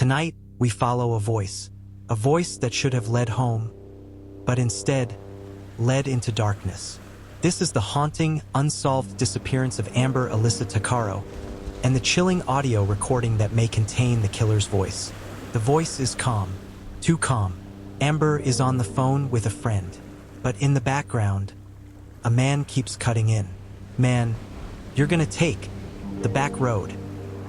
Tonight, we follow a voice that should have led home, but instead led into darkness. This is the haunting, unsolved disappearance of Amber Alyssa Tuccaro, and the chilling audio recording that may contain the killer's voice. The voice is calm, too calm. Amber is on the phone with a friend, but in the background, a man keeps cutting in. "Man, you're gonna take the back road."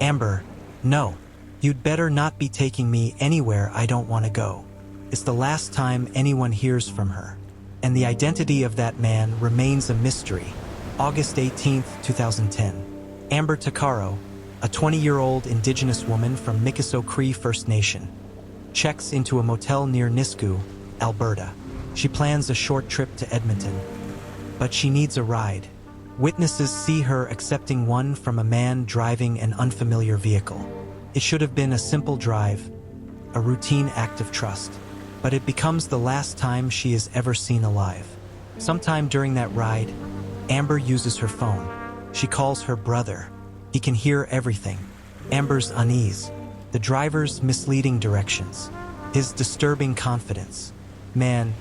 "Amber, no. You'd better not be taking me anywhere I don't want to go." It's the last time anyone hears from her, and the identity of that man remains a mystery. August 18th, 2010. Amber Tuccaro, a 20-year-old Indigenous woman from Mikisew Cree First Nation, checks into a motel near Nisku, Alberta. She plans a short trip to Edmonton, but she needs a ride. Witnesses see her accepting one from a man driving an unfamiliar vehicle. It should have been a simple drive, a routine act of trust, but it becomes the last time she is ever seen alive. Sometime during that ride, Amber uses her phone. She calls her brother. He can hear everything. Amber's unease, the driver's misleading directions, his disturbing confidence. "Man,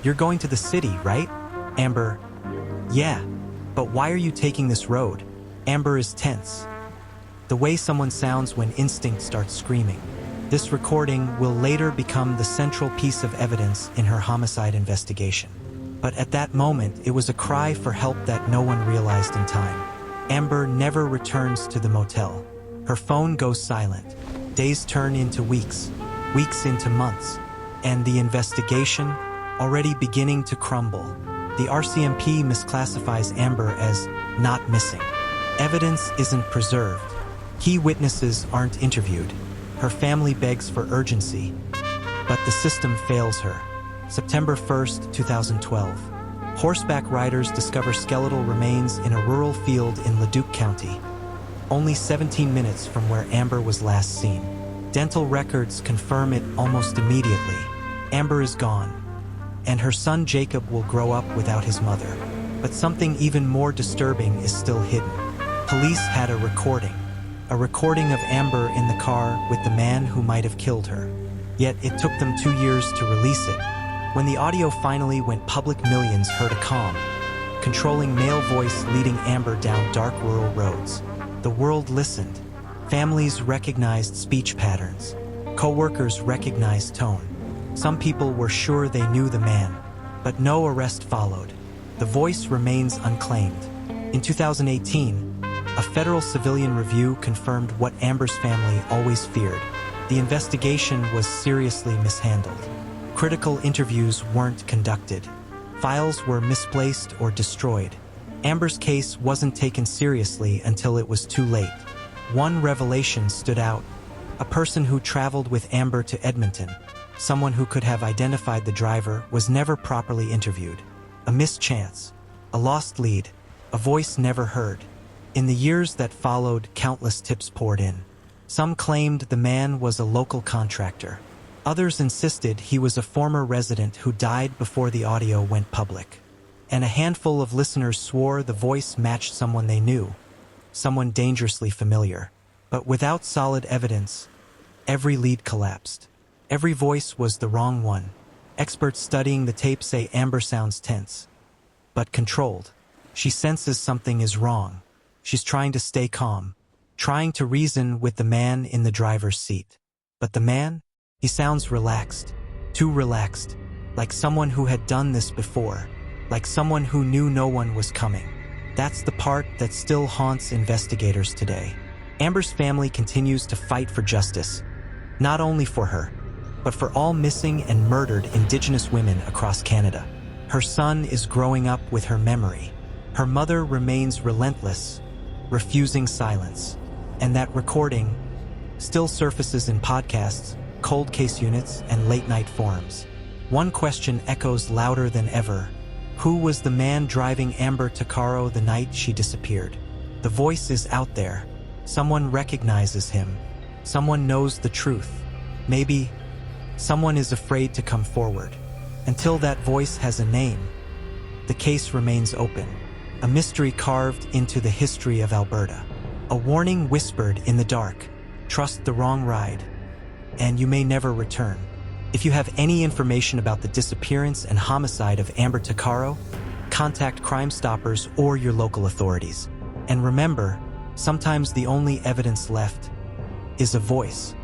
you're going to the city, right?" Amber, "Yeah, but why are you taking this road?" Amber is tense. The way someone sounds when instinct starts screaming. This recording will later become the central piece of evidence in her homicide investigation. But at that moment, it was a cry for help that no one realized in time. Amber never returns to the motel. Her phone goes silent. Days turn into weeks, weeks into months, and the investigation already beginning to crumble. The RCMP misclassifies Amber as not missing. Evidence isn't preserved. Key witnesses aren't interviewed. Her family begs for urgency, but the system fails her. September 1st, 2012. Horseback riders discover skeletal remains in a rural field in Leduc County, only 17 minutes from where Amber was last seen. Dental records confirm it almost immediately. Amber is gone, and her son Jacob will grow up without his mother. But something even more disturbing is still hidden. Police had a recording of Amber in the car with the man who might have killed her. Yet it took them 2 years to release it. When the audio finally went public, millions heard a calm, controlling male voice leading Amber down dark rural roads. The world listened. Families recognized speech patterns. Co-workers recognized tone. Some people were sure they knew the man, but no arrest followed. The voice remains unclaimed. In 2018, a federal civilian review confirmed what Amber's family always feared. The investigation was seriously mishandled. Critical interviews weren't conducted. Files were misplaced or destroyed. Amber's case wasn't taken seriously until it was too late. One revelation stood out. A person who traveled with Amber to Edmonton, someone who could have identified the driver, was never properly interviewed. A missed chance, a lost lead, a voice never heard. In the years that followed, countless tips poured in. Some claimed the man was a local contractor. Others insisted he was a former resident who died before the audio went public. And a handful of listeners swore the voice matched someone they knew, someone dangerously familiar. But without solid evidence, every lead collapsed. Every voice was the wrong one. Experts studying the tape say Amber sounds tense, but controlled. She senses something is wrong. She's trying to stay calm, trying to reason with the man in the driver's seat. But the man? He sounds relaxed, too relaxed, like someone who had done this before, like someone who knew no one was coming. That's the part that still haunts investigators today. Amber's family continues to fight for justice, not only for her, but for all missing and murdered Indigenous women across Canada. Her son is growing up with her memory. Her mother remains relentless, refusing silence. And that recording still surfaces in podcasts, cold case units, and late-night forums. One question echoes louder than ever. Who was the man driving Amber Tuccaro the night she disappeared? The voice is out there. Someone recognizes him. Someone knows the truth. Maybe someone is afraid to come forward. Until that voice has a name, the case remains open. A mystery carved into the history of Alberta. A warning whispered in the dark. Trust the wrong ride. and you may never return. If you have any information about the disappearance and homicide of Amber Tuccaro, contact Crime Stoppers or your local authorities. And remember, sometimes the only evidence left is a voice.